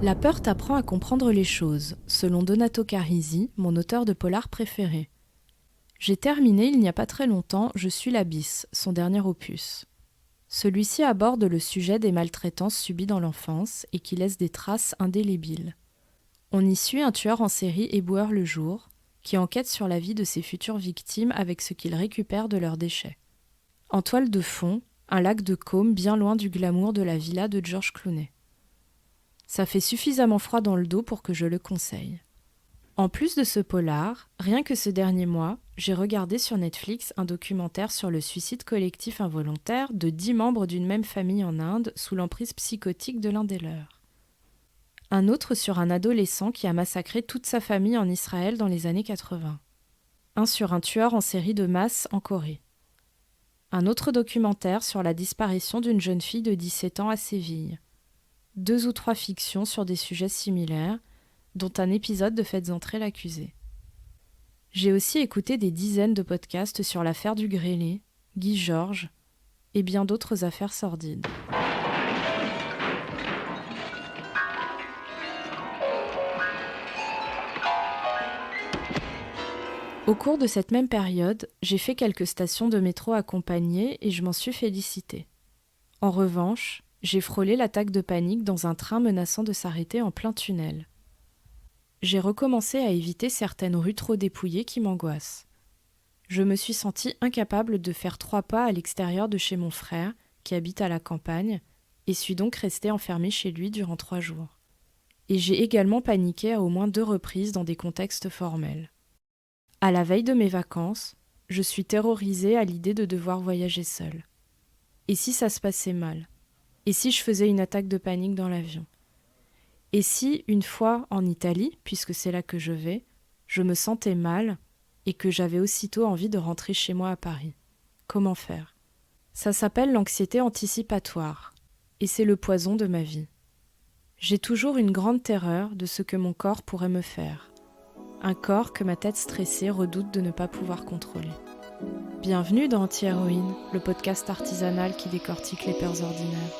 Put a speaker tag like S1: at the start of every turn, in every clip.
S1: La peur t'apprend à comprendre les choses, selon Donato Carisi, mon auteur de polar préféré. J'ai terminé il n'y a pas très longtemps Je suis l'abysse, son dernier opus. Celui-ci aborde le sujet des maltraitances subies dans l'enfance et qui laissent des traces indélébiles. On y suit un tueur en série éboueur le jour, qui enquête sur la vie de ses futures victimes avec ce qu'il récupère de leurs déchets. En toile de fond, un lac de Côme bien loin du glamour de la villa de George Clooney. Ça fait suffisamment froid dans le dos pour que je le conseille. En plus de ce polar, rien que ce dernier mois, j'ai regardé sur Netflix un documentaire sur le suicide collectif involontaire de 10 membres d'une même famille en Inde sous l'emprise psychotique de l'un des leurs. Un autre sur un adolescent qui a massacré toute sa famille en Israël dans les années 80. Un sur un tueur en série de masse en Corée. Un autre documentaire sur la disparition d'une jeune fille de 17 ans à Séville. 2 ou 3 fictions sur des sujets similaires, dont un épisode de Faites entrer l'accusé. J'ai aussi écouté des dizaines de podcasts sur l'affaire du grêlé, Guy Georges et bien d'autres affaires sordides. Au cours de cette même période, j'ai fait quelques stations de métro accompagnées et je m'en suis félicitée. En revanche, j'ai frôlé l'attaque de panique dans un train menaçant de s'arrêter en plein tunnel. J'ai recommencé à éviter certaines rues trop dépouillées qui m'angoissent. Je me suis sentie incapable de faire 3 pas à l'extérieur de chez mon frère, qui habite à la campagne, et suis donc restée enfermée chez lui durant 3 jours. Et j'ai également paniqué à au moins 2 reprises dans des contextes formels. À la veille de mes vacances, je suis terrorisée à l'idée de devoir voyager seule. Et si ça se passait mal ? Et si je faisais une attaque de panique dans l'avion ? Et si, une fois en Italie, puisque c'est là que je vais, je me sentais mal et que j'avais aussitôt envie de rentrer chez moi à Paris ? Comment faire ? Ça s'appelle l'anxiété anticipatoire, et c'est le poison de ma vie. J'ai toujours une grande terreur de ce que mon corps pourrait me faire. Un corps que ma tête stressée redoute de ne pas pouvoir contrôler. Bienvenue dans Anti-Héroïne, le podcast artisanal qui décortique les peurs ordinaires.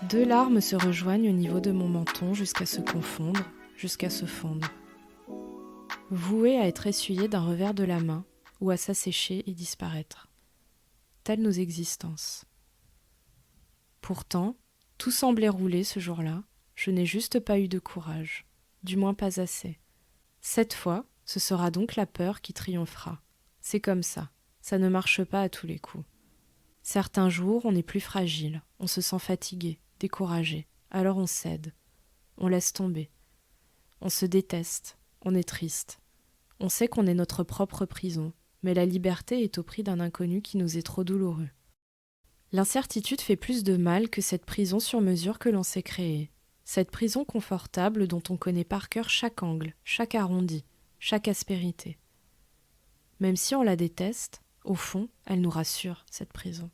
S1: Deux larmes se rejoignent au niveau de mon menton jusqu'à se confondre, jusqu'à se fondre. Vouées à être essuyées d'un revers de la main ou à s'assécher et disparaître. Telles nos existences. Pourtant, tout semblait rouler ce jour-là, je n'ai juste pas eu de courage, du moins pas assez. Cette fois, ce sera donc la peur qui triomphera. C'est comme ça ne marche pas à tous les coups. Certains jours, on est plus fragile, on se sent fatigué, découragé, alors on cède, on laisse tomber. On se déteste, on est triste. On sait qu'on est notre propre prison, mais la liberté est au prix d'un inconnu qui nous est trop douloureux. L'incertitude fait plus de mal que cette prison sur mesure que l'on s'est créée. Cette prison confortable dont on connaît par cœur chaque angle, chaque arrondi, chaque aspérité. Même si on la déteste, au fond, elle nous rassure, cette prison.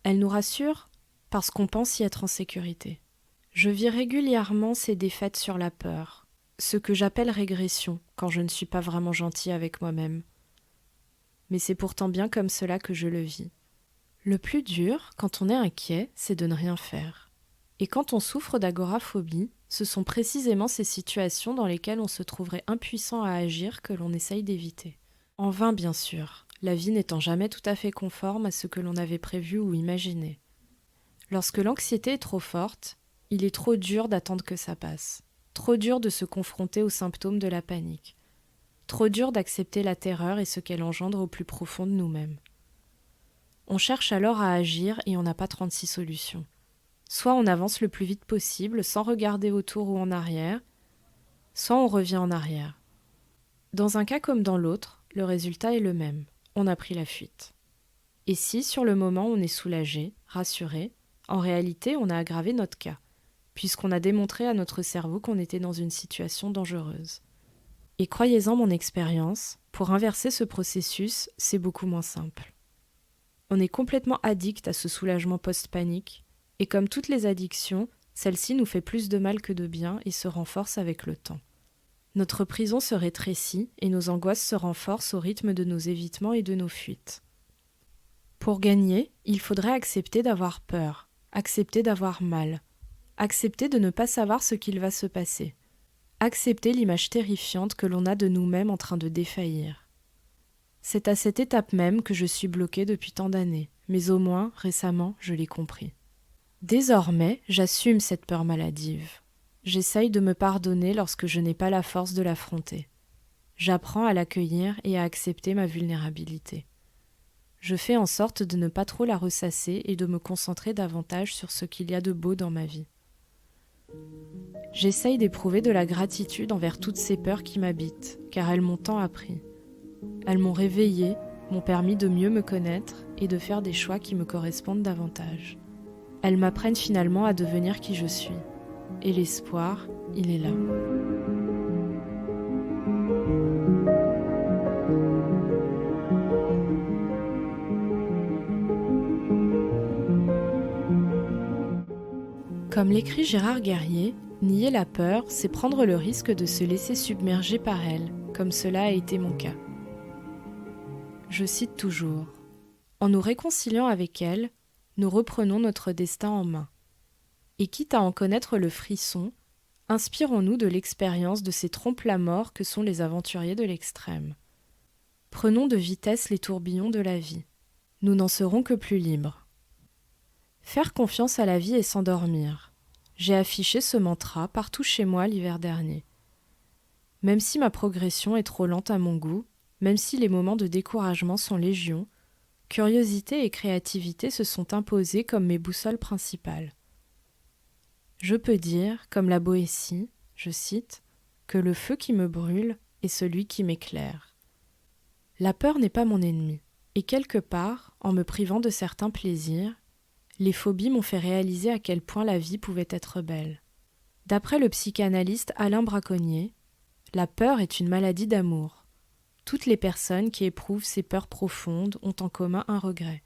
S1: Elle nous rassure parce qu'on pense y être en sécurité. Je vis régulièrement ces défaites sur la peur, ce que j'appelle régression quand je ne suis pas vraiment gentille avec moi-même. Mais c'est pourtant bien comme cela que je le vis. Le plus dur, quand on est inquiet, c'est de ne rien faire. Et quand on souffre d'agoraphobie, ce sont précisément ces situations dans lesquelles on se trouverait impuissant à agir que l'on essaye d'éviter. En vain, bien sûr, la vie n'étant jamais tout à fait conforme à ce que l'on avait prévu ou imaginé. Lorsque l'anxiété est trop forte, il est trop dur d'attendre que ça passe. Trop dur de se confronter aux symptômes de la panique. Trop dur d'accepter la terreur et ce qu'elle engendre au plus profond de nous-mêmes. On cherche alors à agir et on n'a pas 36 solutions. Soit on avance le plus vite possible sans regarder autour ou en arrière, soit on revient en arrière. Dans un cas comme dans l'autre, le résultat est le même. On a pris la fuite. Et si, sur le moment, on est soulagé, rassuré, en réalité, on a aggravé notre cas, puisqu'on a démontré à notre cerveau qu'on était dans une situation dangereuse. Et croyez-en mon expérience, pour inverser ce processus, c'est beaucoup moins simple. On est complètement addict à ce soulagement post-panique, et comme toutes les addictions, celle-ci nous fait plus de mal que de bien et se renforce avec le temps. Notre prison se rétrécit et nos angoisses se renforcent au rythme de nos évitements et de nos fuites. Pour gagner, il faudrait accepter d'avoir peur, accepter d'avoir mal, accepter de ne pas savoir ce qu'il va se passer, accepter l'image terrifiante que l'on a de nous-mêmes en train de défaillir. C'est à cette étape même que je suis bloquée depuis tant d'années, mais au moins, récemment, je l'ai compris. Désormais, j'assume cette peur maladive. J'essaye de me pardonner lorsque je n'ai pas la force de l'affronter. J'apprends à l'accueillir et à accepter ma vulnérabilité. Je fais en sorte de ne pas trop la ressasser et de me concentrer davantage sur ce qu'il y a de beau dans ma vie. J'essaye d'éprouver de la gratitude envers toutes ces peurs qui m'habitent, car elles m'ont tant appris. Elles m'ont réveillée, m'ont permis de mieux me connaître et de faire des choix qui me correspondent davantage. Elles m'apprennent finalement à devenir qui je suis. Et l'espoir, il est là. Comme l'écrit Gérard Guerrier, nier la peur, c'est prendre le risque de se laisser submerger par elle, comme cela a été mon cas. Je cite toujours : « En nous réconciliant avec elle, nous reprenons notre destin en main. Et quitte à en connaître le frisson, inspirons-nous de l'expérience de ces trompe-la-mort que sont les aventuriers de l'extrême. Prenons de vitesse les tourbillons de la vie. Nous n'en serons que plus libres. » Faire confiance à la vie et s'endormir. J'ai affiché ce mantra partout chez moi l'hiver dernier. Même si ma progression est trop lente à mon goût, même si les moments de découragement sont légion, curiosité et créativité se sont imposés comme mes boussoles principales. Je peux dire, comme la Boétie, je cite, que le feu qui me brûle est celui qui m'éclaire. La peur n'est pas mon ennemi, et quelque part, en me privant de certains plaisirs, les phobies m'ont fait réaliser à quel point la vie pouvait être belle. D'après le psychanalyste Alain Braconnier, la peur est une maladie d'amour. Toutes les personnes qui éprouvent ces peurs profondes ont en commun un regret,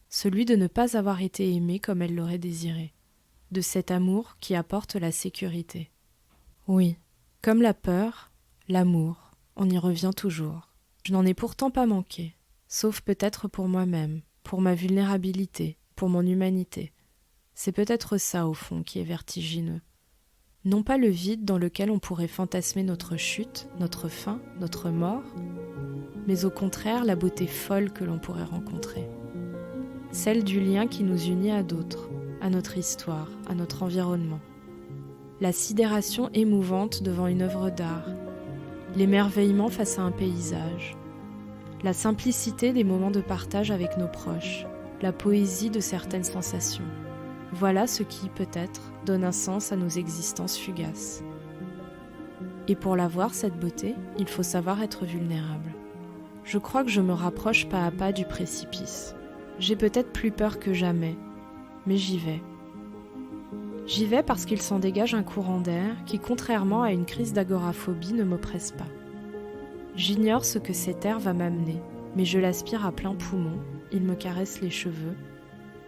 S1: celui de ne pas avoir été aimées comme elles l'auraient désiré, de cet amour qui apporte la sécurité. Oui, comme la peur, l'amour, on y revient toujours. Je n'en ai pourtant pas manqué, sauf peut-être pour moi-même, pour ma vulnérabilité, pour mon humanité. C'est peut-être ça, au fond, qui est vertigineux. Non pas le vide dans lequel on pourrait fantasmer notre chute, notre fin, notre mort, mais au contraire la beauté folle que l'on pourrait rencontrer. Celle du lien qui nous unit à d'autres, à notre histoire, à notre environnement. La sidération émouvante devant une œuvre d'art, l'émerveillement face à un paysage, la simplicité des moments de partage avec nos proches, la poésie de certaines sensations. Voilà ce qui, peut-être, donne un sens à nos existences fugaces. Et pour la voir, cette beauté, il faut savoir être vulnérable. Je crois que je me rapproche pas à pas du précipice. J'ai peut-être plus peur que jamais, mais j'y vais. J'y vais parce qu'il s'en dégage un courant d'air qui, contrairement à une crise d'agoraphobie, ne m'oppresse pas. J'ignore ce que cet air va m'amener, mais je l'aspire à plein poumon, il me caresse les cheveux,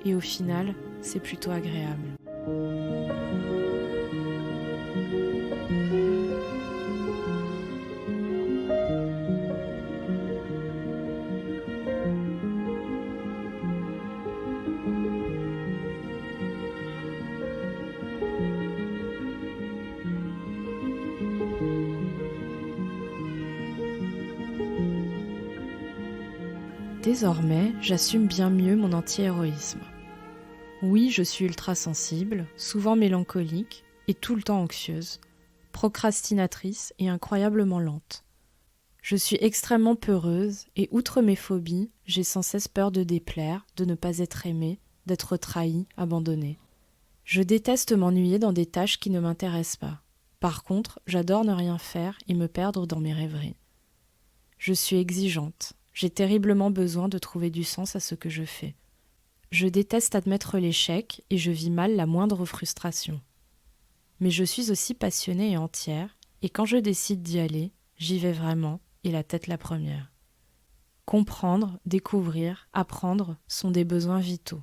S1: et au final, c'est plutôt agréable. Désormais, j'assume bien mieux mon anti-héroïsme. Oui, je suis ultra sensible, souvent mélancolique et tout le temps anxieuse, procrastinatrice et incroyablement lente. Je suis extrêmement peureuse et outre mes phobies, j'ai sans cesse peur de déplaire, de ne pas être aimée, d'être trahie, abandonnée. Je déteste m'ennuyer dans des tâches qui ne m'intéressent pas. Par contre, j'adore ne rien faire et me perdre dans mes rêveries. Je suis exigeante. J'ai terriblement besoin de trouver du sens à ce que je fais. Je déteste admettre l'échec et je vis mal la moindre frustration. Mais je suis aussi passionnée et entière, et quand je décide d'y aller, j'y vais vraiment, et la tête la première. Comprendre, découvrir, apprendre sont des besoins vitaux.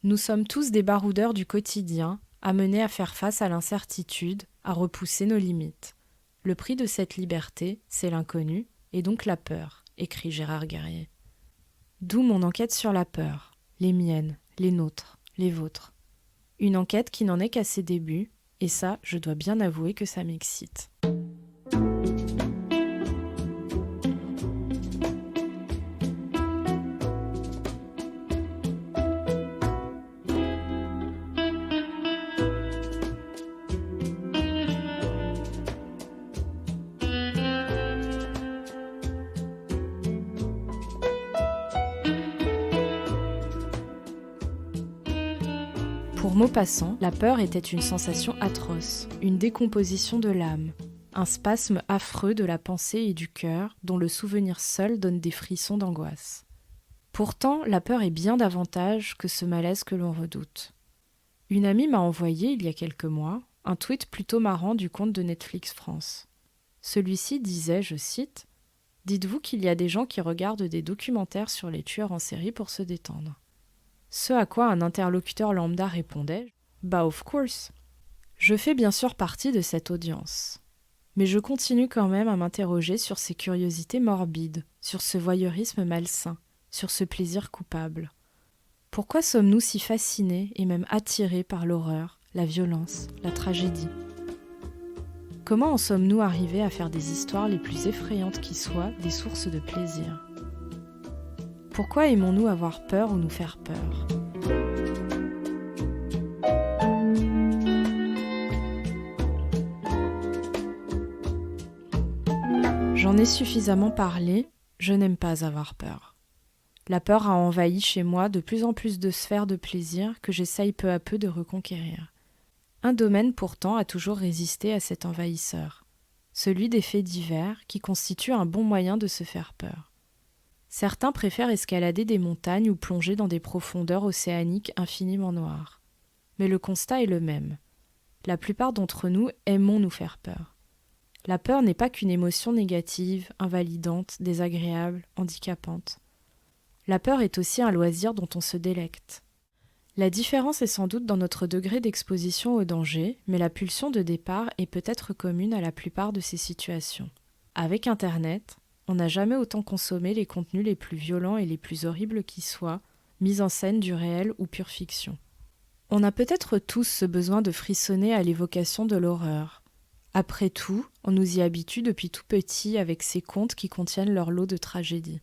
S1: Nous sommes tous des baroudeurs du quotidien, amenés à faire face à l'incertitude, à repousser nos limites. Le prix de cette liberté, c'est l'inconnu, et donc la peur, écrit Gérard Guerrier. D'où mon enquête sur la peur, les miennes, les nôtres, les vôtres. Une enquête qui n'en est qu'à ses débuts, et ça, je dois bien avouer que ça m'excite. Pour Maupassant, la peur était une sensation atroce, une décomposition de l'âme, un spasme affreux de la pensée et du cœur dont le souvenir seul donne des frissons d'angoisse. Pourtant, la peur est bien davantage que ce malaise que l'on redoute. Une amie m'a envoyé, il y a quelques mois, un tweet plutôt marrant du compte de Netflix France. Celui-ci disait, je cite, « Dites-vous qu'il y a des gens qui regardent des documentaires sur les tueurs en série pour se détendre. » Ce à quoi un interlocuteur lambda répondait « Bah of course !» Je fais bien sûr partie de cette audience. Mais je continue quand même à m'interroger sur ces curiosités morbides, sur ce voyeurisme malsain, sur ce plaisir coupable. Pourquoi sommes-nous si fascinés et même attirés par l'horreur, la violence, la tragédie ? Comment en sommes-nous arrivés à faire des histoires les plus effrayantes qui soient des sources de plaisir ? Pourquoi aimons-nous avoir peur ou nous faire peur ? J'en ai suffisamment parlé, je n'aime pas avoir peur. La peur a envahi chez moi de plus en plus de sphères de plaisir que j'essaye peu à peu de reconquérir. Un domaine pourtant a toujours résisté à cet envahisseur, celui des faits divers qui constitue un bon moyen de se faire peur. Certains préfèrent escalader des montagnes ou plonger dans des profondeurs océaniques infiniment noires. Mais le constat est le même. La plupart d'entre nous aimons nous faire peur. La peur n'est pas qu'une émotion négative, invalidante, désagréable, handicapante. La peur est aussi un loisir dont on se délecte. La différence est sans doute dans notre degré d'exposition au danger, mais la pulsion de départ est peut-être commune à la plupart de ces situations. Avec Internet, on n'a jamais autant consommé les contenus les plus violents et les plus horribles qui soient, mis en scène du réel ou pure fiction. On a peut-être tous ce besoin de frissonner à l'évocation de l'horreur. Après tout, on nous y habitue depuis tout petit avec ces contes qui contiennent leur lot de tragédies.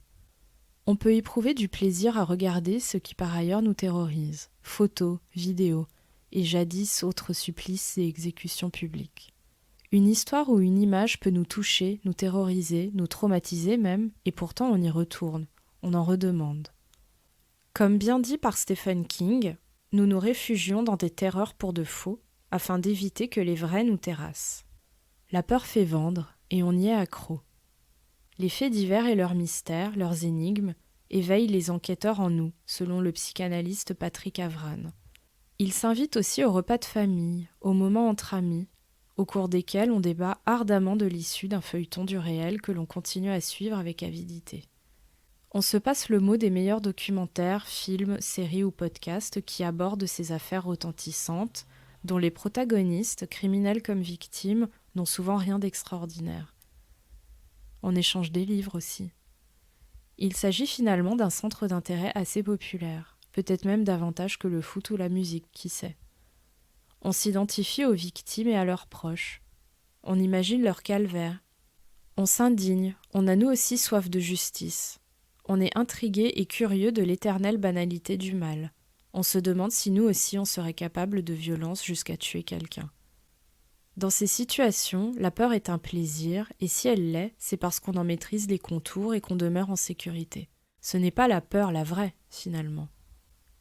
S1: On peut éprouver du plaisir à regarder ce qui par ailleurs nous terrorise, photos, vidéos, et jadis autres supplices et exécutions publiques. Une histoire ou une image peut nous toucher, nous terroriser, nous traumatiser même, et pourtant on y retourne, on en redemande. Comme bien dit par Stephen King, nous nous réfugions dans des terreurs pour de faux, afin d'éviter que les vrais nous terrassent. La peur fait vendre, et on y est accro. Les faits divers et leurs mystères, leurs énigmes, éveillent les enquêteurs en nous, selon le psychanalyste Patrick Avran. Ils s'invitent aussi au repas de famille, aux moments entre amis, au cours desquels on débat ardemment de l'issue d'un feuilleton du réel que l'on continue à suivre avec avidité. On se passe le mot des meilleurs documentaires, films, séries ou podcasts qui abordent ces affaires retentissantes, dont les protagonistes, criminels comme victimes, n'ont souvent rien d'extraordinaire. On échange des livres aussi. Il s'agit finalement d'un centre d'intérêt assez populaire, peut-être même davantage que le foot ou la musique, qui sait. On s'identifie aux victimes et à leurs proches. On imagine leur calvaire. On s'indigne, on a nous aussi soif de justice. On est intrigué et curieux de l'éternelle banalité du mal. On se demande si nous aussi on serait capable de violence jusqu'à tuer quelqu'un. Dans ces situations, la peur est un plaisir, et si elle l'est, c'est parce qu'on en maîtrise les contours et qu'on demeure en sécurité. Ce n'est pas la peur la vraie, finalement.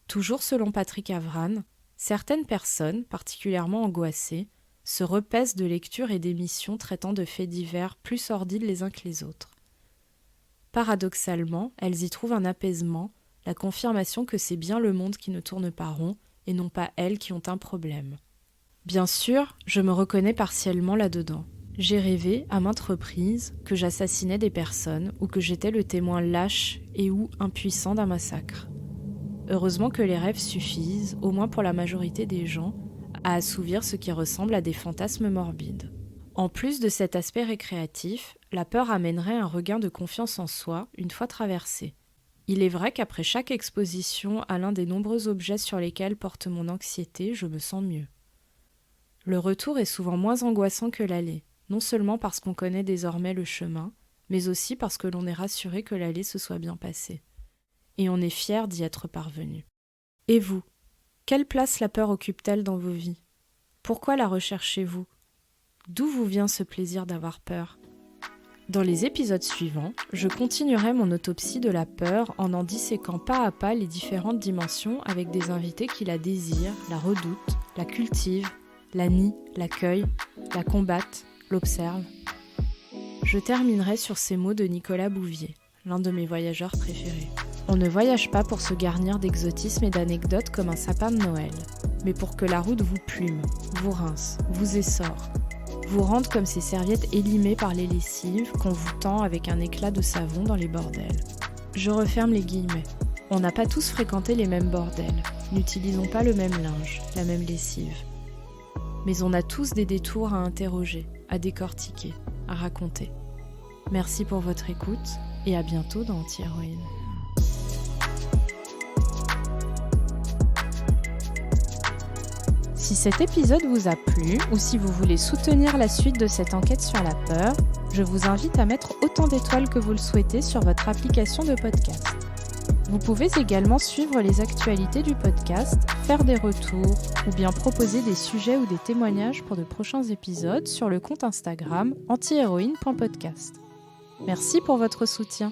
S1: Toujours selon Patrick Avran, certaines personnes, particulièrement angoissées, se repaissent de lectures et d'émissions traitant de faits divers plus sordides les uns que les autres. Paradoxalement, elles y trouvent un apaisement, la confirmation que c'est bien le monde qui ne tourne pas rond, et non pas elles qui ont un problème. Bien sûr, je me reconnais partiellement là-dedans. J'ai rêvé, à maintes reprises, que j'assassinais des personnes ou que j'étais le témoin lâche et ou impuissant d'un massacre. Heureusement que les rêves suffisent, au moins pour la majorité des gens, à assouvir ce qui ressemble à des fantasmes morbides. En plus de cet aspect récréatif, la peur amènerait un regain de confiance en soi une fois traversée. Il est vrai qu'après chaque exposition à l'un des nombreux objets sur lesquels porte mon anxiété, je me sens mieux. Le retour est souvent moins angoissant que l'aller, non seulement parce qu'on connaît désormais le chemin, mais aussi parce que l'on est rassuré que l'aller se soit bien passé. Et on est fier d'y être parvenu. Et vous, quelle place la peur occupe-t-elle dans vos vies ? Pourquoi la recherchez-vous ? D'où vous vient ce plaisir d'avoir peur ? Dans les épisodes suivants, je continuerai mon autopsie de la peur en disséquant pas à pas les différentes dimensions avec des invités qui la désirent, la redoutent, la cultivent, la nient, l'accueillent, la combattent, l'observent. Je terminerai sur ces mots de Nicolas Bouvier, l'un de mes voyageurs préférés. On ne voyage pas pour se garnir d'exotisme et d'anecdotes comme un sapin de Noël, mais pour que la route vous plume, vous rince, vous essore, vous rende comme ces serviettes élimées par les lessives qu'on vous tend avec un éclat de savon dans les bordels. Je referme les guillemets. On n'a pas tous fréquenté les mêmes bordels, n'utilisons pas le même linge, la même lessive. Mais on a tous des détours à interroger, à décortiquer, à raconter. Merci pour votre écoute et à bientôt dans Anti-Héroïne. Si cet épisode vous a plu ou si vous voulez soutenir la suite de cette enquête sur la peur, je vous invite à mettre autant d'étoiles que vous le souhaitez sur votre application de podcast. Vous pouvez également suivre les actualités du podcast, faire des retours ou bien proposer des sujets ou des témoignages pour de prochains épisodes sur le compte Instagram antihéroïne.podcast. Merci pour votre soutien.